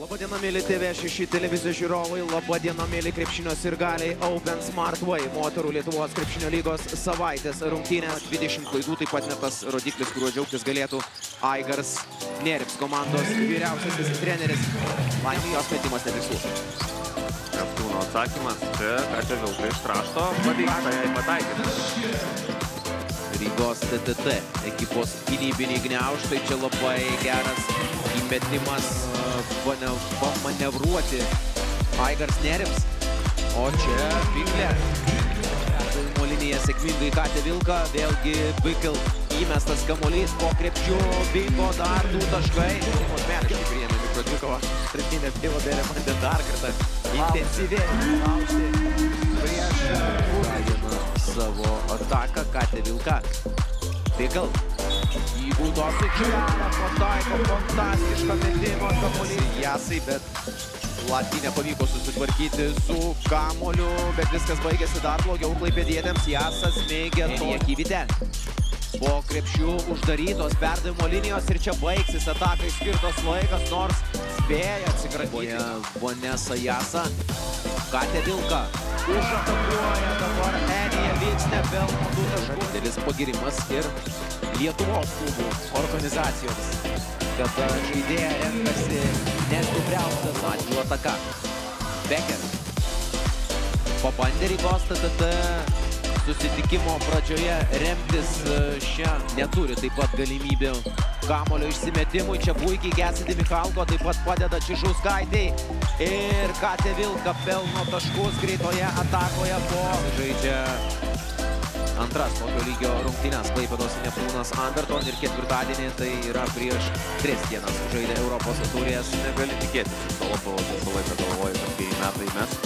Labadiena, mėly TV6 televizijos žiūrovai, labadiena, mėly krepšinio sirgaliai, Open Smart Way, moterų Lietuvos krepšinio lygos savaitės rungtynės, 20 klaidų, taip pat ne tas rodiklis, kuriuo džiaugtis galėtų Aigars Nerips, komandos vyriausiasis treneris. Laimijos metimas nepriklauso. Neptūno atsakymas, čia Katė Vilka iš krašto, pavyksta jai pataikyti. Rygos TTT ekipos gynybiniai gniaužtai, čia labai geras įmetimas pamanevruoti Aigars Nerips, o čia Biklė. Perdavimo linija sėkmingai Katė Vilka, vėlgi Bikl įmestas kamuolys po krepšiu, bingo dar 2 taškai. Asmeniškai priėmė mikrodvikavo trepinę pievą, bėrė bandė dar kartą intensyviai laužti prieš savo ataką Katė Vilka. Bikl į baudos aikštelę pataiko fantastišką metimą kamuolys Jasai, bet Latvijai nepavyko susitvarkyti su kamuoliu, bet viskas baigėsi dar blogiau klaipėdietėms. Jasas mėgė Kyvitė. Po krepšių uždarytos perdavimo linijos ir čia baigsis atakai skirtas laikas, nors spėja atsikratyti. Vanesa Jasa, Katė Vilka užatakuoja, dabar Enija vyks nepelno 2 taškų. Didelis pagirimas ir Lietuvos klubų organizacijoms, kad žaidėja renkasi nesupriaustas atžų ataka. Becker pabandė Rygos TTT susitikimo pradžioje remtis šią, neturi taip pat galimybių kamulio išsimetimui. Čia puikiai Gesidė Michalko taip pat padeda Čižauskaitei ir Katė Vilka pelno taškus greitoje atakoje po žaidžia antras tokio lygio rungtynės Klaipėdos Neptūnas Anderton ir ketvirtadienį, tai yra prieš 3 dienas žaidė Europos taurės. Negali tikėtis, Solotovas visą laiką galvoja, kad kai metai mes.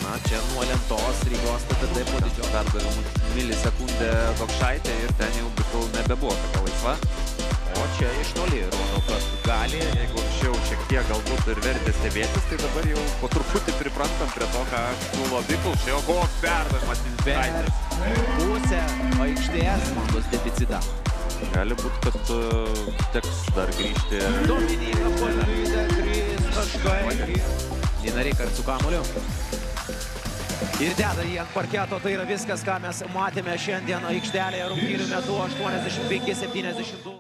Na, čia nuo lentos Rygos TTT po didžio Perdavimų milisekundę Gokšaitė ir ten jau Bikl nebebuvo tokia laisva. O čia iš toli rodo, kad gali. Jeigu anksčiau šiek tiek galbūt ir vertė stebėtis, tai dabar jau po truputį priprantam prie to, ką siūlo Bikl. Čia jau koks perdavimas per pusę aikštės komandos deficitą. Gali būt, kad teks dar grįžti. Dominyka Polvytė, 3 taškai. Lina Rikard su kamuoliu. Ir deda jį ant parketo, tai yra viskas, ką mes matėme šiandien aikštelėje rungtynių metu 85-72.